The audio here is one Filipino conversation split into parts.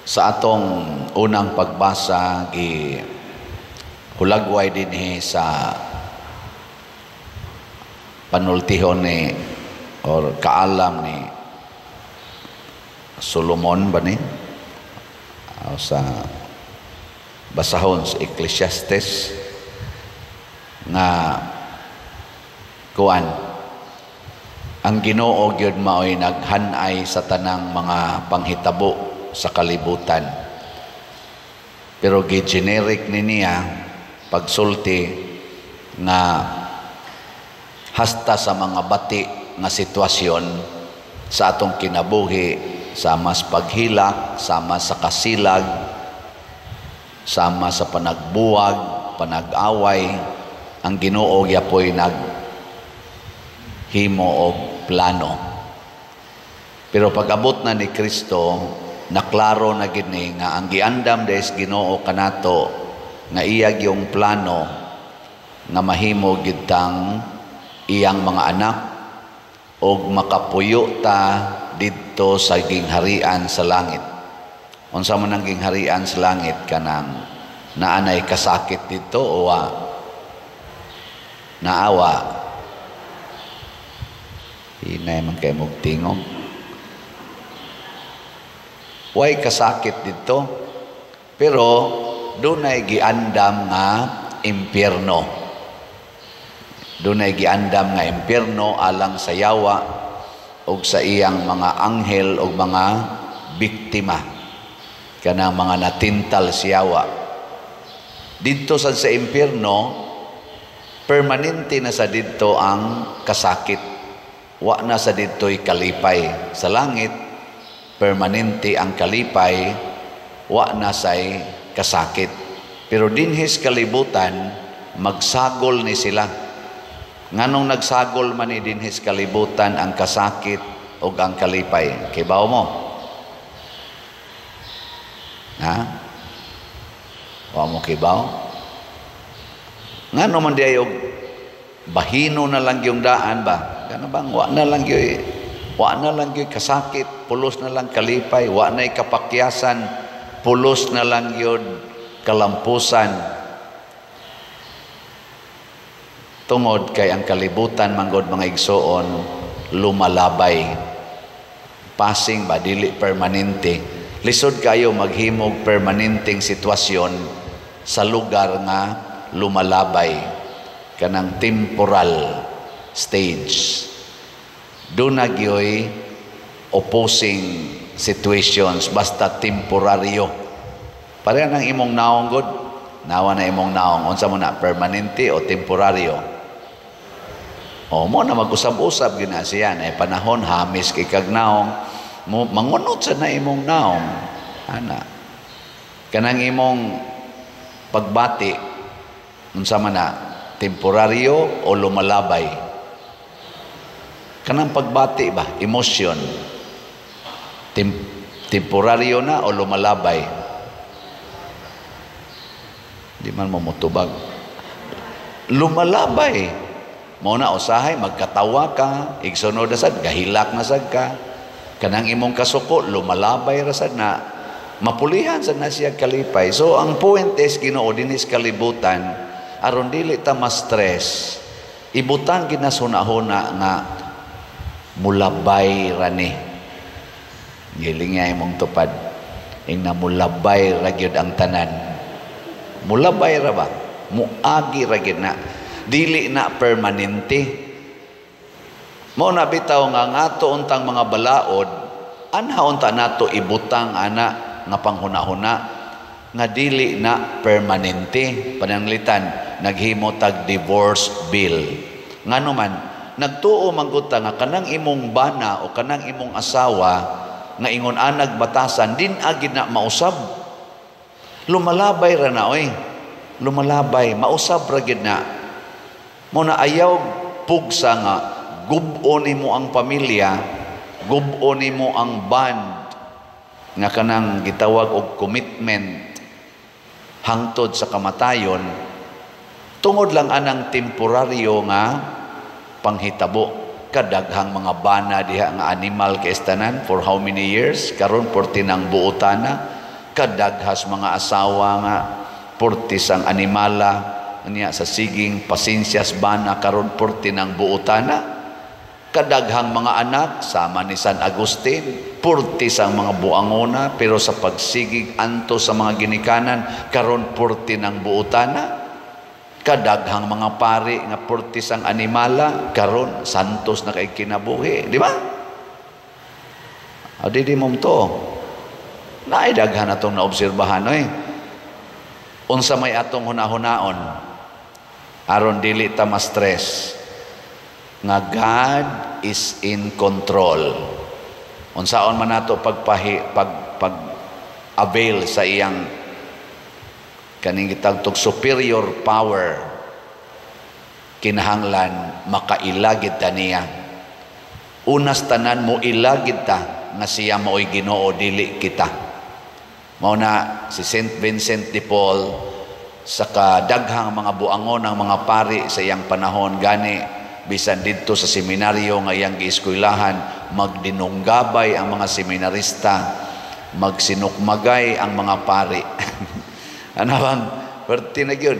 Sa atong unang pagbasa, hulagway dinhi sa panultihon ni or kaalam ni Solomon ba ni? Sa basahon sa Ecclesiastes nga kuan ang Ginoo gyud maoy naghanay sa tanang mga panghitabo sa kalibutan, pero gi-generic ni niya pagsulti nga hasta sa mga bati nga sitwasyon sa atong kinabuhi, sama sa paghilak, sama sa kasilag, sama sa panagbuwag, panag-away, ang Ginoo gyapoy naghimo og plano. Pero pag-abot na ni Kristo, naklaro na gini nga ang giandam des Ginoo kanato nga iyag yung plano nga mahimo gitang iyang mga anak og makapuyo ta didto sa gingharian sa langit. Unsa man ang gingharian sa langit, kanang naanay kasakit dito o naawa hinay man kay mugtingog. Way kasakit dito, pero dunay giandam nga impyerno. Dunay giandam nga impyerno alang sa yawa og sa iyang mga anghel og mga biktima, kanang mga natintal sa yawa. Dito sa impyerno, permanente na sa dito ang kasakit. Wa na sa dito'y kalipay. Sa langit, permanente ang kalipay, wa na say kasakit. Pero dinhis kalibutan, magsagol ni sila. Nganong nagsagol man ni dinhis kalibutan ang kasakit o ang kalipay? Kibaw mo? Ha? Wa mo kibaw? Ngano man di ayog bahino na lang yung daan ba? Gano bang wa na lang yung kasakit, pulos na lang kalipay, wa na'y kapakyasan, pulos na lang yun kalampusan. Tungod kay ang kalibutan manggod mga igsoon lumalabay. Passing ba, dili permanente. Lisod kayo maghimog permanenteng sitwasyon sa lugar nga lumalabay, kanang temporal stage. Doon nagyoy opposing situations, basta temporaryo. Pareha ng imong naong good, nawa na imong naong, unsa mo na, permanente o temporaryo. O mo na mag-usab-usab gina siya, na panahon, hamis kay kag naong, mangunot sa na imong naong. Ana. Kanang imong pagbati, unsa man na, temporaryo o lumalabay. Kanang pagbati ba, emotion, temporaryo na o lumalabay? Di man mo mutubag. Lumalabay. Mao na usahay, magkatawa ka, igsunod na sad, gahilak na sad ka. Kanang imong kasuko, lumalabay rasad na, mapulihan sad na siya kalipay. So ang point is, Ginoo dinis kalibutan, aron dili ta ma-stress, ibutang ginasuna-huna nga mulabay rani. Giling nga imong tupad. Ingna mulabay ra gyud ang tanan. Mulabay ra ba? Muagi ra gyud na. Dili na permanente. Mao na bitaw nga ato untang mga balaod, anhaon ta nato ibutang ana nga panghuna-huna nga dili na permanente. Pananglitan, naghimo tag divorce bill. Ngano man, nagtuo mangguta nga kanang imong bana o kanang imong asawa nga ingon anag batasan din agid na mausab. Lumalabay ra na oy. Lumalabay, mausab ra gid na. Mo na ayaw pugsa nga gub-o nimo ang pamilya, gub-o nimo ang band nga kanang gitawag og commitment hangtod sa kamatayon, tungod lang anang temporaryo nga panghitabo. Kadaghang mga bana diha nga animal kay tanan for how many years, karon 40 nang buotana, Kadaghas mga asawa nga purtis ang animala niya sa siging pasinsyas bana karon purti ng buutana. Kadaghang mga anak sama ni San Agustin purtis ang mga buangona, pero sa pagsigig anto sa mga ginikanan karon purti ng buutana. Kadaghang mga pari nga purtis ang animala karon santos na kay kinabuhi, di ba? Di mo to. Naidaghan atong naobserbahan unsa may atong hunahunaon aron dili ta ma-stress nga God is in control. Unsaon man nato pag avail sa iyang kaning gitagtog superior power, kinahanglan makailagid ta niya. Unas tanan mo ilagid ta nga siya mao'y Ginoo, dili kita. Mao na si Saint Vincent de Paul sa kadaghang mga buangon ng mga pari sa iyang panahon, gani bisan didto sa seminaryo nga iyang gieskuylahan, magdinunggabay ang mga seminarista, magsinukmagay ang mga pari. Ano bang perti na gyud?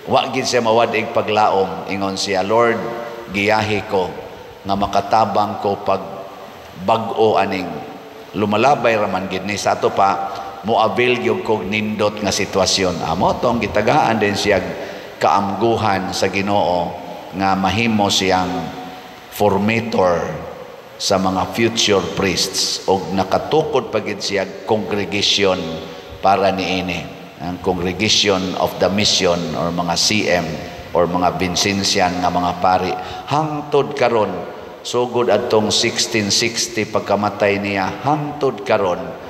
Wa gid siya mawadig paglaom, ingon siya, Lord, giyahi ko nga makatabang ko pag bag-o aning lumalabay raman gid ni sa ato pa moabil gyud kog nindot nga sitwasyon. Amo tong gitagaan din siya kaamguhan sa Ginoo nga mahimo siyang formator sa mga future priests, og nakatukod pagid siya congregation para niini, ang Congregation of the Mission or mga CM or mga Vincentian nga mga pari. Hangtod karon, sugod adtong 1660 pagkamatay niya, hangtod karon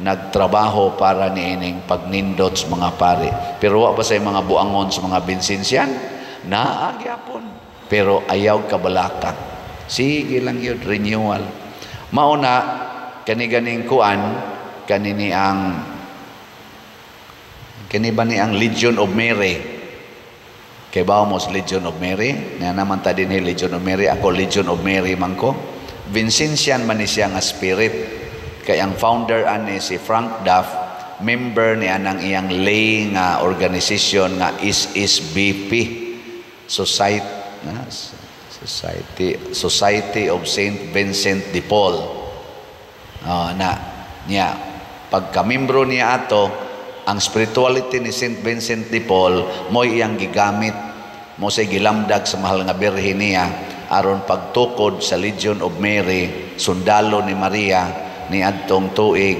nagtrabaho para niining pagnindot sa mga pari. Pero wa pa say mga buangon sa mga Vincentian, naagyapon, pero ayaw kabalaka. Sige lang yun, renewal. Mauna kani-ganing kuan, kanini ang ba ni ang Legion of Mary. Kay ba mo Legion of Mary? Nga naman ta din Legion of Mary, ako Legion of Mary man ko. Vincentian man ni siya nga spirit. Kay ang founder ani si Frank Duff, member niya ng iyang lay nga organisasyon nga SSBP, Society of Saint Vincent de Paul. Niya pagka-membro niya ato, ang spirituality ni Saint Vincent de Paul mo iyang gigamit, mo say gilamdag sa mahal nga birhen niya aron pagtukod sa Legion of Mary, sundalo ni Maria ni adtong tuig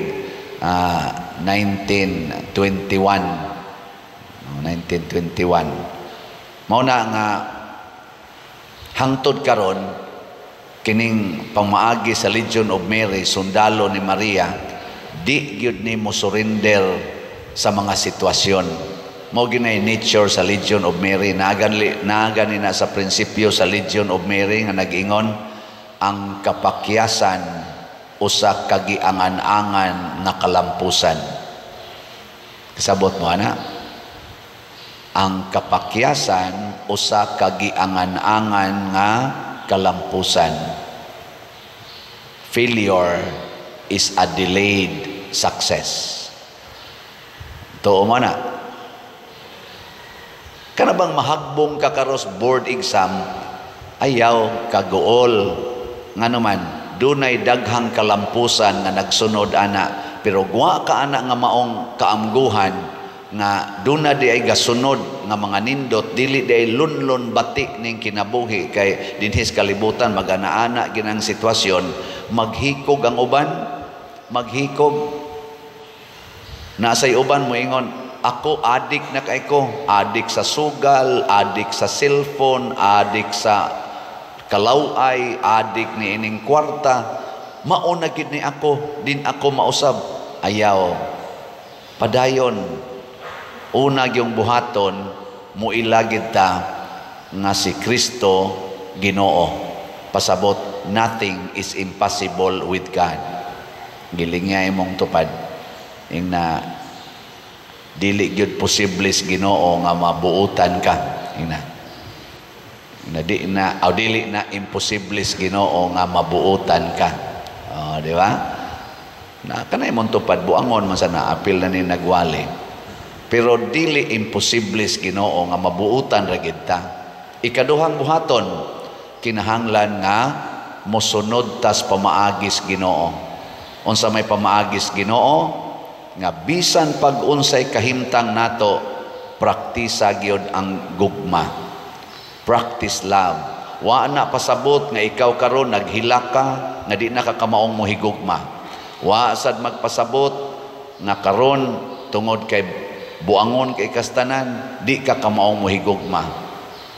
1921. Mao na nga hangtod karon kining pamaagi sa Legion of Mary, sundalo ni Maria, di gyud nimo surrender sa mga sitwasyon. Mao ginay nature sa Legion of Mary. Nagani na sa prinsipyo sa Legion of Mary nga nag-ingon, ang kapakyasan usa kagiangan-angan na kalampusan. Kasabot mo ana? Ang kapakyasan usa kagiangan-angan nga kalampusan. Failure is a delayed success. Tuo mo na. Kana bang mahagbong ka karos board exam, ayaw kagool nga naman dunay daghang kalampusan nga nagsunod ana, pero guwa ka ana nga maong kaamguhan nga duna di ay gasunod nga mga nindot, dili di ay lunlon batik ning kinabuhi, kay dinhis kalibutan magana-ana ginang sitwasyon, maghikog ang uban, maghikog. Nasay uban mo ingon, ako adik na kay ko, adik sa sugal, adik sa cellphone, adik sa kalaway, adik ni ining kwarta, mauna gid ni ako, din ako mausab. Ayaw. Padayon, una yung buhaton, muilagid ta nga si Kristo Ginoo. Pasabot, nothing is impossible with God. Gilingay mong tupad. Yung na dili gyud posibles Ginoo nga mabuutan ka. Yung dili na imposibles Ginoo nga mabuutan ka. Di ba? Na kanay mong tupad, buangon man sana, apil na ni nagwali. Pero dili imposibles Ginoo nga mabuutan ra gid ta. Ikaduhang buhaton, kinahanglan nga mosunod tas pamaagis Ginoo. Unsa may pamaagis Ginoo nga bisan pag unsay kahimtang nato, praktisa gyud ang gugma. Practice love. Wa na pasabot nga ikaw karon naghila ka nga di na ka kamaong mohigugma. Wa sad magpasabot nga karon tungod kay buangon kay kastanan di ka kamaong mohigugma.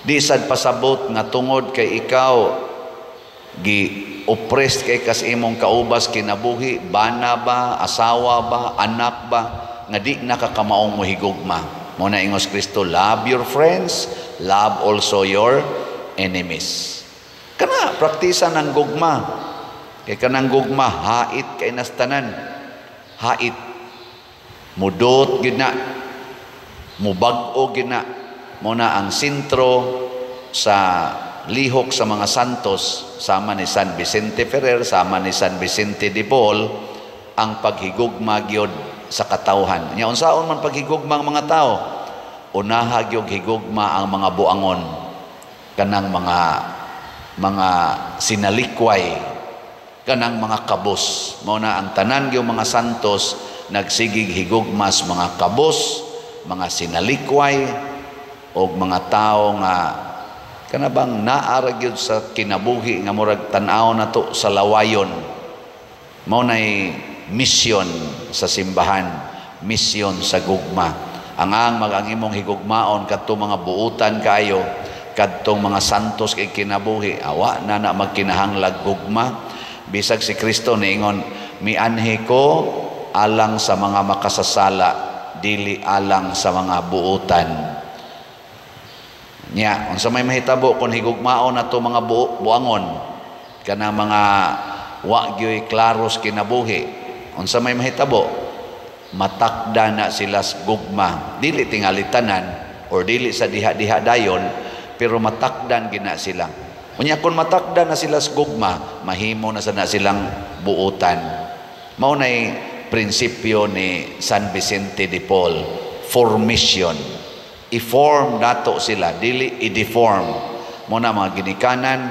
Di sad pasabot nga tungod kay ikaw gi oppressed kay kas imong kaubas kinabuhi, bana ba, asawa ba, anak ba, nga di na ka kamaong mohigugma. Mo na ingos Kristo, love your friends, love also your enemies. Kana praktisan ng gugma. Kay kanang gugma hait kay nastanan. Hait. Mudot gid na. Mubag-o gid na. Mo na ang sentro sa lihok sa mga santos, sama ni San Vicente Ferrer, sama ni San Vicente de Paul, ang paghigugma gyud sa katawhan. Nya unsaon man paghigugma ang mga tao? Unaha gyud higugma ang mga buangon, kanang mga sinalikway, kanang mga kabos. Mao na ang tanan gyud mga santos nagsigig higugmas mga kabos, mga sinalikway o mga tao nga kanabang naara gyud sa kinabuhi nga murag tan-aw nato sa lawayon. Mao nay misyon sa simbahan, misyon sa gugma. Ang imong higugmaon kadto mga buutan kayo, kadtong mga santos kay kinabuhi, awa na magkinahanglag gugma. Bisag si Kristo niingon, mianhi ko alang sa mga makasasala, dili alang sa mga buutan. Nya, unsa may mahitabo kung higugmaon nato mga buangon, kana mga wa gyoy klaros kinabuhi, unsa may mahitabo? Matakda na sila sa gugma, dili tingali tanan or dili sa diha-diha dayon, pero matakdan gina sila. Unya kung matakda na sila sa gugma, mahimo na sana silang buutan. Mao nay prinsipyo ni San Vicente de Paul, formation. I-form nato sila, dili i-deform. Mo na mga ginikanan,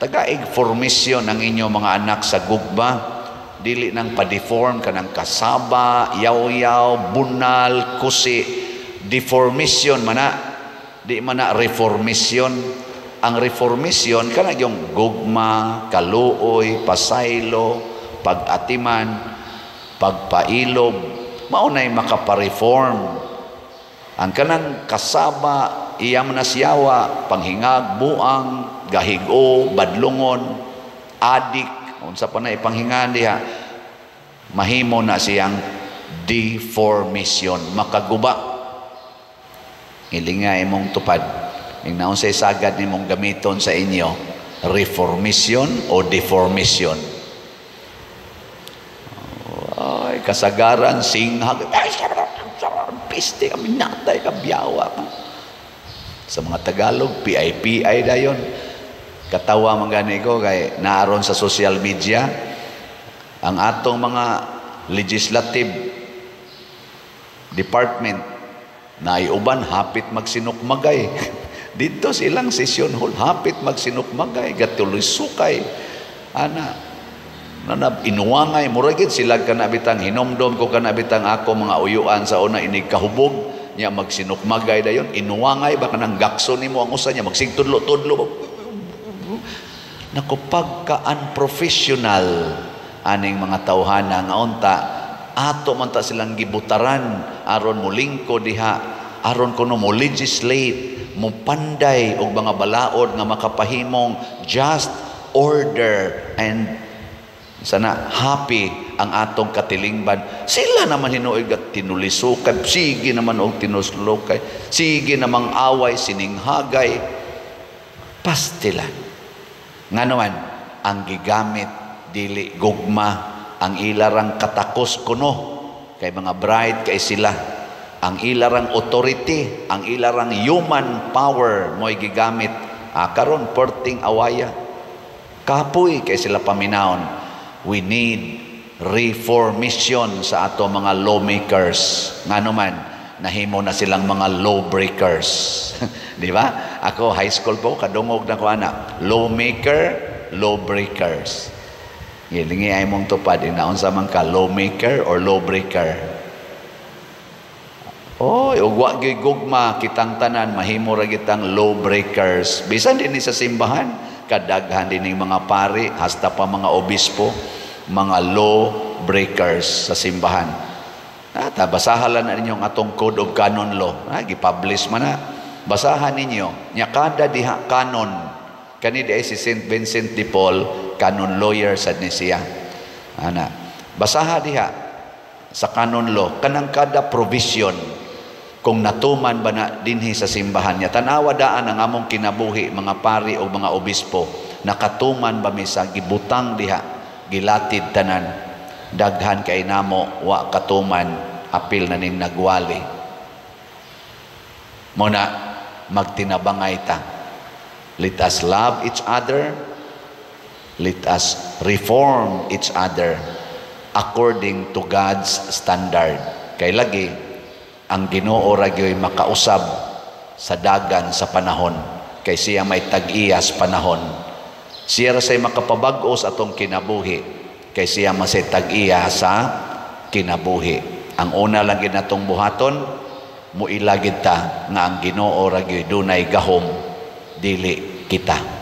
tagaig formation ng inyong mga anak sa gugma, dili nang pa-deform kanang kasaba, yaw-yaw, bunal, kusi. Deformation mana, di mana reformation. Ang reformation kana yung gugma, kaluoy, pasaylo, pag-atiman, pagpailob, maunay makapareform. Ang kanang kasaba, iyam na siyawa, panghingag, buang, gahigo, badlungon, adik, unsa pa na ipanghingan diha, mahimo na siyang deformation, makaguba. Ilinga imong tupad. Ing naon say sagad nimong gamiton sa inyo, reformation o deformation. Ay, kasagaran, singhag, ay, piste kami natay, kabiyawa pa. Sa mga Tagalog, PI dayon. Katawa man gani ko kay naaron sa social media ang atong mga legislative department na iuban hapit magsinukmagay. Dito silang session hall hapit magsinukmagay, gatuloy sukay. Ana nanab inuwangay muragid sila kanabitang hinomdom ko kanabitang ako mga uyuan sa una inig kahubog nya magsinukmagay dayon inuwangay baka nang gakso nimo ang usa nya magsigtudlo-tudlo. Naku, pagka-unprofessional aning mga tawhana nga unta, ato man ta silang gibutaran, aron mo lingko diha, aron kuno mo legislate, mo panday og mga balaod nga makapahimong just order and sana happy ang atong katilingban. Sila naman hinuig at tinulisukay, sige naman og tinuslukay, sige namang away, sininghagay, pastilan. Nga naman, ang gigamit dili gugma, ang ilarang katakos kuno kay mga bride kay sila, ang ilarang authority, ang ilarang human power mo'y gigamit karon perting awaya kapoy kay sila paminaon. We need reformation sa ato mga lawmakers. Ngano man, nahimo na silang mga lawbreakers. Di ba? Ako, high school po, kadungog na ko anak. Lawmaker, lawbreakers. Gilingi ay mong tupad, inaon sa man ka, lawmaker or lawbreaker. Oh, ugwa gyud gugma kitang tanan, mahimo ra kitang lawbreakers. Bisan din sa simbahan, kadaghan din ng mga pari, hasta pa mga obispo, mga lawbreakers sa simbahan. Basahan na ninyo ang atong Code of Canon Law. Gipublish man na. Basahan ninyo. Nya kada diha canon. Kani di si St. Vincent de Paul, canon lawyer sa siya. Basaha diha sa canon law. Kanang kada provision, kung natuman ba na dinhi sa simbahan niya. Tanawa daan ang among kinabuhi, mga pari o mga obispo. Nakatuman ba mi sa gibutang diha, gilatid tanan. Daghan kay namo wa katuman, apil na ning nagwali. Muna magtinabangay ta. Let us love each other. Let us reform each other according to God's standard. Kay lagi ang Ginoo ra gyoy makausab sa dagan sa panahon, kay siya may tag-iyas panahon. Siya ra say makapabag-o sa atong kinabuhi, kay siya masay tag-iya sa kinabuhi. Ang una lang gid natong buhaton, muilagid ta nga ang Ginoo ra gyoy dunay gahom, dili kita.